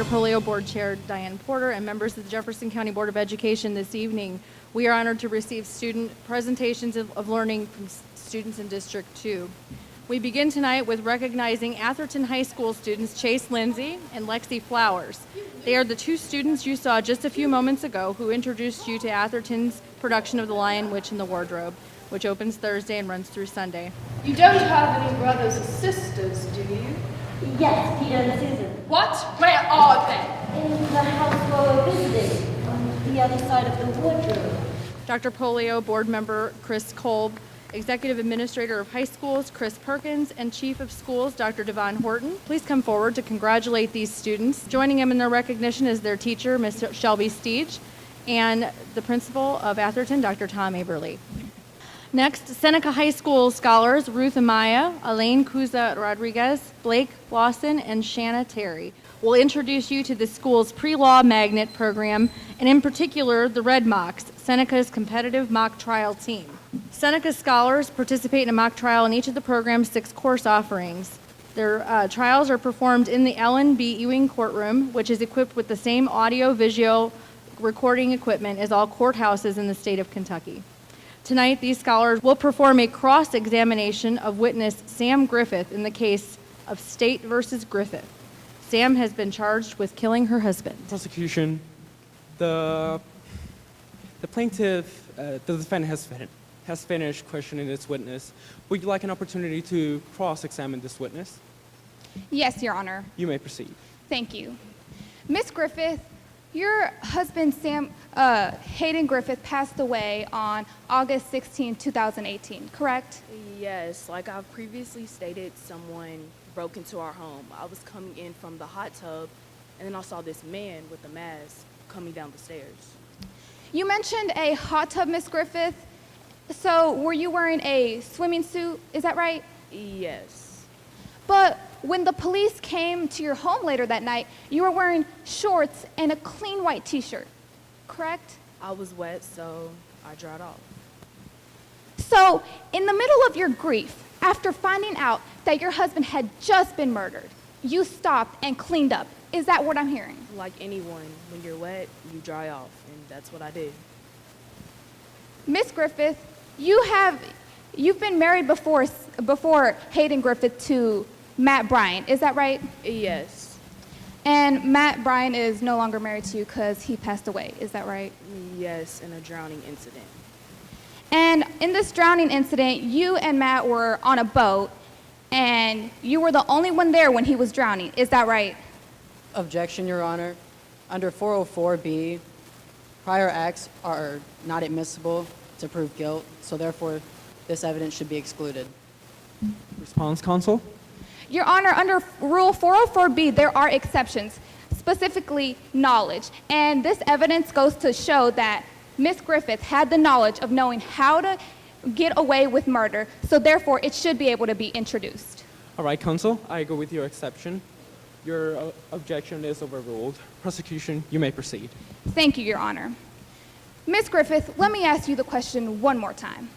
Dr. Polio Board Chair Diane Porter, and members of the Jefferson County Board of Education this evening. We are honored to receive student presentations of learning from students in District 2. We begin tonight with recognizing Atherton High School students Chase Lindsay and Lexi Flowers. They are the two students you saw just a few moments ago who introduced you to Atherton's production of The Lion, Witch, and the Wardrobe, which opens Thursday and runs through Sunday. You don't have any brothers or sisters, do you? Yes, Peter and Susan. What? Where are they? In the house where we're visiting, on the other side of the wardrobe. Dr. Polio Board Member Chris Kolb, Executive Administrator of High Schools Chris Perkins, and Chief of Schools Dr. Devon Horton. Please come forward to congratulate these students. Joining them in their recognition is their teacher, Ms. Shelby Steege, and the principal of Atherton, Dr. Tom Aberly. Next, Seneca High School scholars Ruth Amaya, Elaine Cuza Rodriguez, Blake Lawson, and Shanna Terry will introduce you to the school's pre-law magnet program, and in particular, the Red Mocks, Seneca's competitive mock trial team. Seneca scholars participate in a mock trial in each of the program's 6 course offerings. Their trials are performed in the Ellen B. Ewing courtroom, which is equipped with the same audio-visual recording equipment as all courthouses in the state of Kentucky. Tonight, these scholars will perform a cross-examination of witness Sam Griffith in the case of State versus Griffith. Sam has been charged with killing her husband. Prosecution, the plaintiff, the defendant has finished questioning this witness. Would you like an opportunity to cross-examine this witness? Yes, Your Honor. You may proceed. Thank you. Ms. Griffith, your husband, Hayden Griffith, passed away on August 16, 2018, correct? Yes, like I've previously stated, someone broke into our home. I was coming in from the hot tub, and then I saw this man with a mask coming down the stairs. You mentioned a hot tub, Ms. Griffith. So were you wearing a swimming suit? Is that right? Yes. But when the police came to your home later that night, you were wearing shorts and a clean white t-shirt, correct? I was wet, so I dried off. So in the middle of your grief, after finding out that your husband had just been murdered, you stopped and cleaned up. Is that what I'm hearing? Like anyone, when you're wet, you dry off, and that's what I did. Miss Griffith, you've been married before Hayden Griffith to Matt Bryan, is that right? Yes. And Matt Bryan is no longer married to you because he passed away, is that right? Yes, in a drowning incident. And in this drowning incident, you and Matt were on a boat, and you were the only one there when he was drowning, is that right? Objection, Your Honor. Under 404B, prior acts are not admissible to prove guilt, so therefore this evidence should be excluded. Response, counsel? Your Honor, under Rule 404B, there are exceptions, specifically knowledge. And this evidence goes to show that Ms. Griffith had the knowledge of knowing how to get away with murder, so therefore it should be able to be introduced. All right, counsel, I agree with your exception. Your objection is overruled. Prosecution, you may proceed. Thank you, Your Honor. Ms. Griffith, let me ask you the question one more time.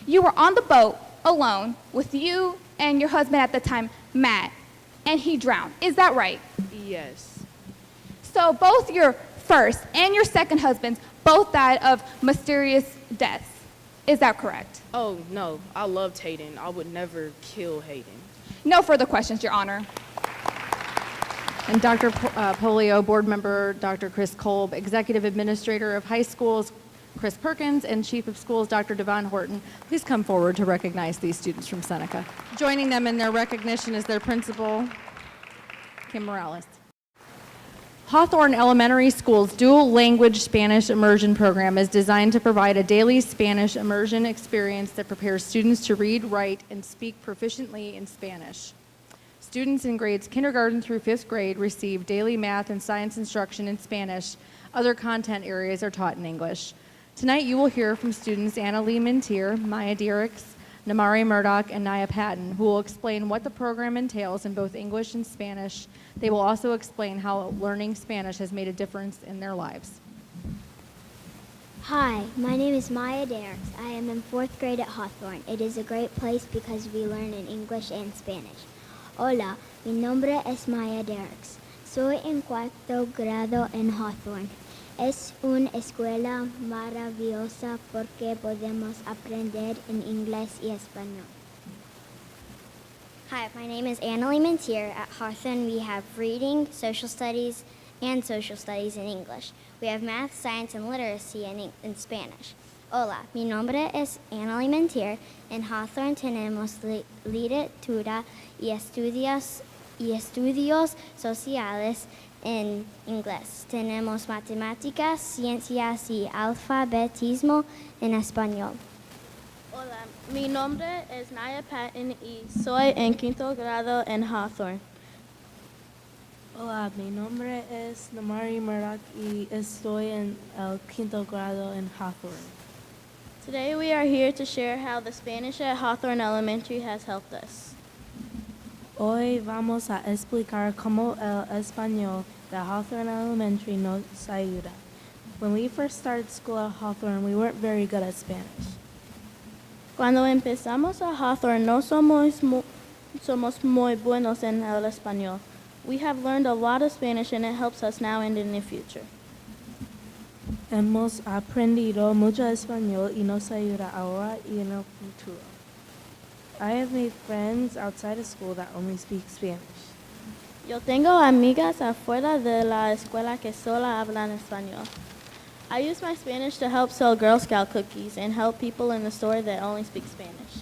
You were on the boat alone with you and your husband at the time, Matt, and he drowned. Is that right? Yes. So both your first and your second husbands both died of mysterious deaths. Is that correct? Oh, no, I loved Hayden. I would never kill Hayden. No further questions, Your Honor. And Dr. Polio Board Member Dr. Chris Kolb, Executive Administrator of High Schools Chris Perkins, and Chief of Schools Dr. Devon Horton, please come forward to recognize these students from Seneca. Joining them in their recognition is their principal, Kim Morales. Hawthorne Elementary School's dual language Spanish immersion program is designed to provide a daily Spanish immersion experience that prepares students to read, write, and speak proficiently in Spanish. Students in grades kindergarten through 5th grade receive daily math and science instruction in Spanish. Other content areas are taught in English. Tonight you will hear from students Anna Lee Mintier, Maya Diericks, Namari Murdoch, and Naya Patton, who will explain what the program entails in both English and Spanish. They will also explain how learning Spanish has made a difference in their lives. Hi, my name is Maya Diericks. I am in 4th grade at Hawthorne. It is a great place because we learn in English and Spanish. Hola, mi nombre es Maya Diericks. Soy en cuarto grado en Hawthorne. Es una escuela maravillosa porque podemos aprender en inglés y español. Hi, my name is Annalie Mintier. At Hawthorne, we have reading, social studies, and social studies in English. We have math, science, and literacy in Spanish. Hola, mi nombre es Annalie Mintier. En Hawthorne tenemos literatura y estudios sociales en inglés. Tenemos matemáticas, ciencias y alfabetismo en español. Hola, mi nombre es Naya Patton y soy en quinto grado en Hawthorne. Hola, mi nombre es Namari Murdoch y estoy en el quinto grado en Hawthorne. Today we are here to share how the Spanish at Hawthorne Elementary has helped us. Hoy vamos a explicar cómo el español de Hawthorne Elementary nos ayuda. When we first started school at Hawthorne, we weren't very good at Spanish. Cuando empezamos a Hawthorne no somos muy buenos en el español. We have learned a lot of Spanish and it helps us now and in the future. Hemos aprendido mucho español y nos ayuda ahora y en el futuro. I have made friends outside of school that only speak Spanish. Yo tengo amigas afuera de la escuela que solo hablan español. I use my Spanish to help sell Girl Scout cookies and help people in the store that only speak Spanish.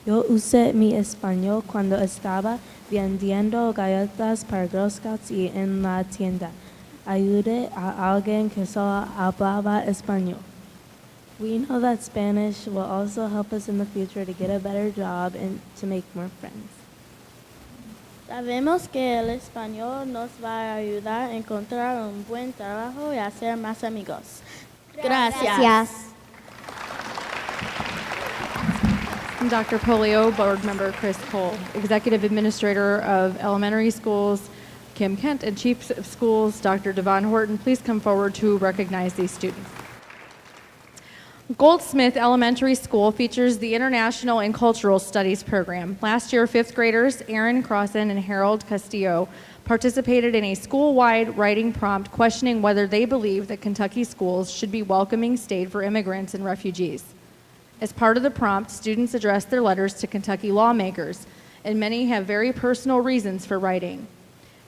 Yo usé mi español cuando estaba vendiendo galletas para Girl Scouts y en la tienda. Ayudé a alguien que solo hablaba español. We know that Spanish will also help us in the future to get a better job and to make more friends. Sabemos que el español nos va a ayudar a encontrar un buen trabajo y hacer más amigos. Gracias. Dr. Polio, Board Member Chris Cole, Executive Administrator of Elementary Schools, Kim Kent, and Chief of Schools, Dr. Devon Horton, please come forward to recognize these students. Goldsmith Elementary School features the International and Cultural Studies program. Last year, fifth graders Aaron Crossan and Harold Castillo participated in a school-wide writing prompt questioning whether they believe that Kentucky schools should be welcoming state for immigrants and refugees. As part of the prompt, students addressed their letters to Kentucky lawmakers, and many have very personal reasons for writing.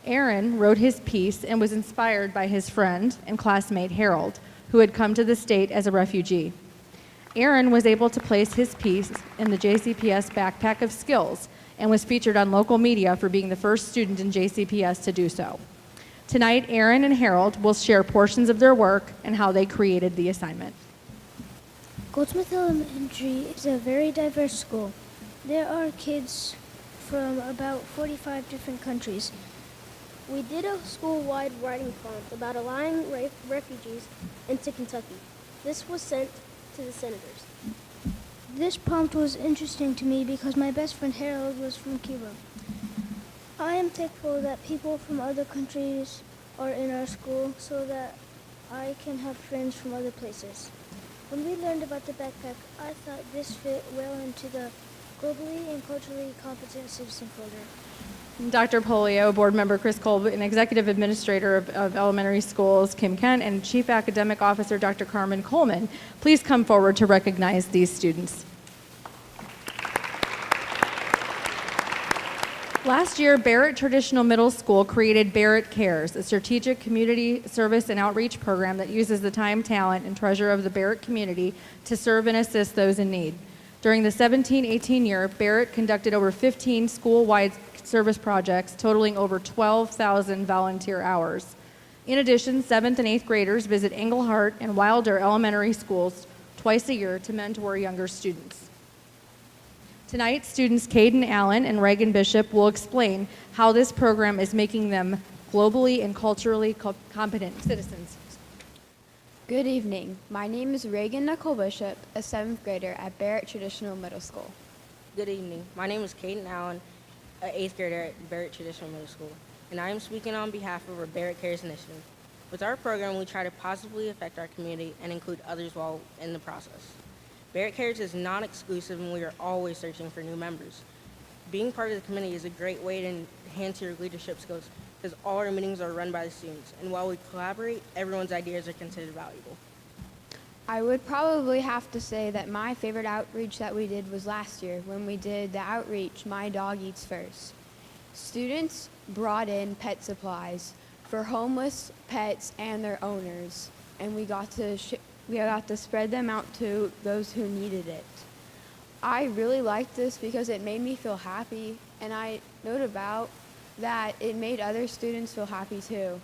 Aaron wrote his piece and was inspired by his friend and classmate Harold, who had come to the state as a refugee. Aaron was able to place his piece in the JCPS Backpack of Skills and was featured on local media for being the first student in JCPS to do so. Tonight, Aaron and Harold will share portions of their work and how they created the assignment. Goldsmith Elementary is a very diverse school. There are kids from about 45 different countries. We did a school-wide writing prompt about allowing refugees into Kentucky. This was sent to the senators. This prompt was interesting to me because my best friend Harold was from Cuba. I am thankful that people from other countries are in our school so that I can have friends from other places. When we learned about the backpack, I thought this fit well into the globally and culturally competent citizen folder. Dr. Polio, Board Member Chris Kolb, and Executive Administrator of Elementary Schools, Kim Kent, and Chief Academic Officer, Dr. Carmen Coleman, please come forward to recognize these students. Last year, Barrett Traditional Middle School created Barrett Cares, a strategic community service and outreach program that uses the time, talent, and treasure of the Barrett community to serve and assist those in need. During the 17-18 year, Barrett conducted over 15 school-wide service projects totaling over 12,000 volunteer hours. In addition, 7th and 8th graders visit Englehart and Wilder Elementary Schools twice a year to mentor younger students. Tonight, students Caden Allen and Reagan Bishop will explain how this program is making them globally and culturally competent citizens. Good evening. My name is Reagan Nicole Bishop, a 7th grader at Barrett Traditional Middle School. Good evening. My name is Caden Allen, an 8th grader at Barrett Traditional Middle School, and I am speaking on behalf of our Barrett Cares initiative. With our program, we try to positively affect our community and include others while in the process. Barrett Cares is non-exclusive, and we are always searching for new members. Being part of the committee is a great way to enhance your leadership skills because all our meetings are run by the students, and while we collaborate, everyone's ideas are considered valuable. I would probably have to say that my favorite outreach that we did was last year when we did the outreach, My Dog Eats First. Students brought in pet supplies for homeless pets and their owners, and we got to spread them out to those who needed it. I really liked this because it made me feel happy, and I note about that it made other students feel happy too.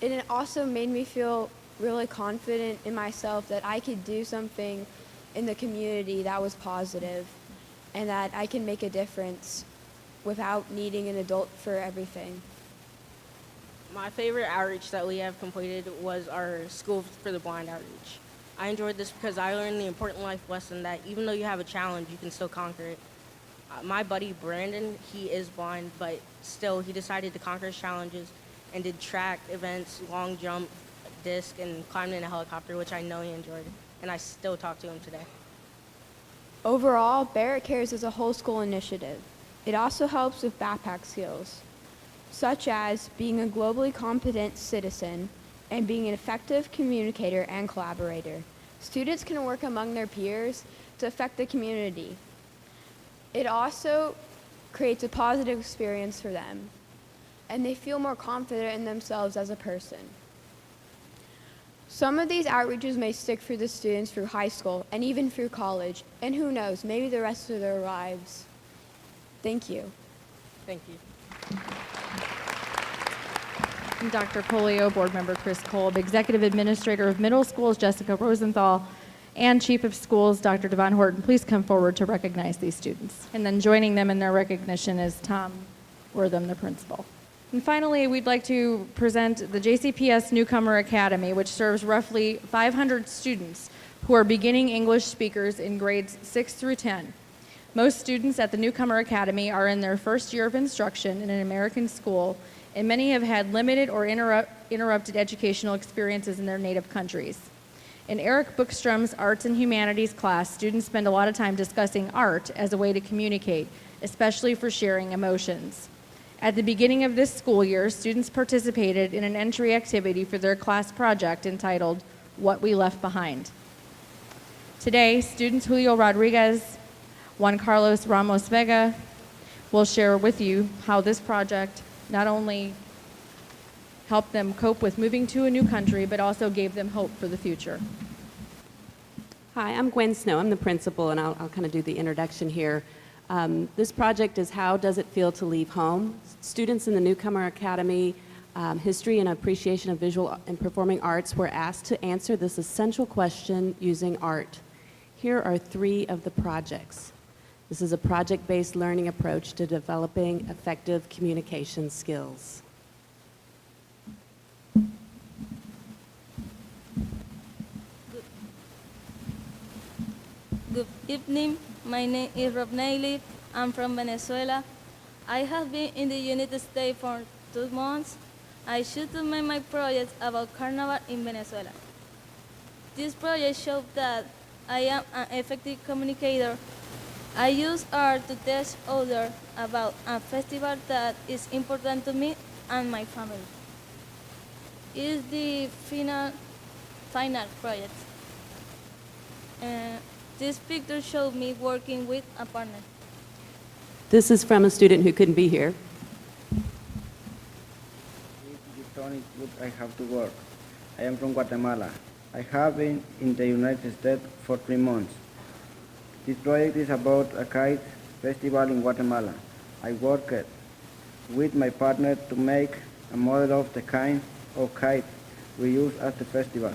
It also made me feel really confident in myself that I could do something in the community that was positive and that I can make a difference without needing an adult for everything. My favorite outreach that we have completed was our School for the Blind outreach. I enjoyed this because I learned the important life lesson that even though you have a challenge, you can still conquer it. My buddy Brandon, he is blind, but still he decided to conquer his challenges and did track events, long jump, disc, and climbed in a helicopter, which I know he enjoyed, and I still talk to him today. Overall, Barrett Cares is a whole school initiative. It also helps with backpack skills, such as being a globally competent citizen and being an effective communicator and collaborator. Students can work among their peers to affect the community. It also creates a positive experience for them, and they feel more confident in themselves as a person. Some of these outreaches may stick for the students through high school and even through college, and who knows, maybe the rest of their lives. Thank you. Thank you. And Dr. Polio, Board Member Chris Kolb, Executive Administrator of Middle Schools Jessica Rosenthal, and Chief of Schools Dr. Devon Horton, please come forward to recognize these students. And then joining them in their recognition is Tom Wortham, the principal. And finally, we'd like to present the JCPS Newcomer Academy, which serves roughly 500 students who are beginning English speakers in grades 6 through 10. Most students at the Newcomer Academy are in their first year of instruction in an American school, and many have had limited or interrupted educational experiences in their native countries. In Eric Bookstrom's Arts and Humanities class, students spend a lot of time discussing art as a way to communicate, especially for sharing emotions. At the beginning of this school year, students participated in an entry activity for their class project entitled What We Left Behind. Today, students Julio Rodriguez, Juan Carlos Ramos Vega will share with you how this project not only helped them cope with moving to a new country, but also gave them hope for the future. Hi, I'm Gwen Snow. I'm the principal, and I'll kind of do the introduction here. This project is How Does It Feel to Leave Home? Students in the Newcomer Academy History and Appreciation of Visual and Performing Arts were asked to answer this essential question using art. Here are 3 of the projects. This is a project-based learning approach to developing effective communication skills. Good evening. My name is Rob Nailey. I'm from Venezuela. I have been in the United States for 2 months. I should to make my project about Carnival in Venezuela. This project showed that I am an effective communicator. I use art to teach others about a festival that is important to me and my family. It is the final project. This picture showed me working with a partner. This is from a student who couldn't be here. I have to work. I am from Guatemala. I have been in the United States for 3 months. This project is about a kite festival in Guatemala. I worked with my partner to make a model of the kind of kite we use at the festival.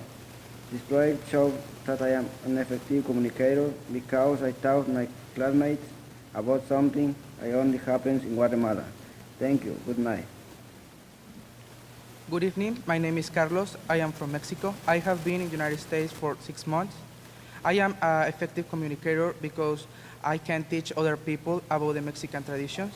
This project showed that I am an effective communicator because I taught my classmates about something that only happens in Guatemala. Thank you. Good night. Good evening. My name is Carlos. I am from Mexico. I have been in the United States for 6 months. I am an effective communicator because I can teach other people about the Mexican traditions.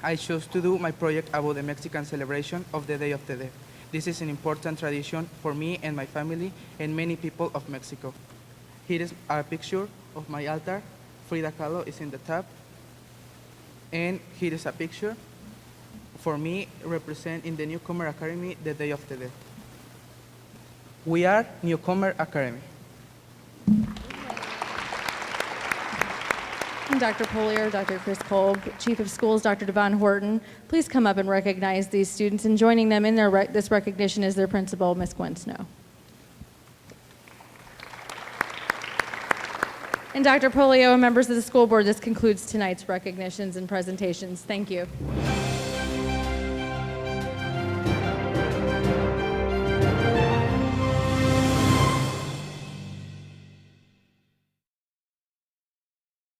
I chose to do my project about the Mexican celebration of the Day of the Dead. This is an important tradition for me and my family and many people of Mexico. Here is a picture of my altar. Frida Kahlo is in the top. And here is a picture for me representing the Newcomer Academy the day of the day. We are Newcomer Academy. Dr. Polier, Dr. Chris Kolb, Chief of Schools, Dr. Devon Horton, please come up and recognize these students, and joining them in this recognition is their principal, Ms. Gwen Snow. And Dr. Polio and members of the school board, this concludes tonight's recognitions and presentations. Thank you.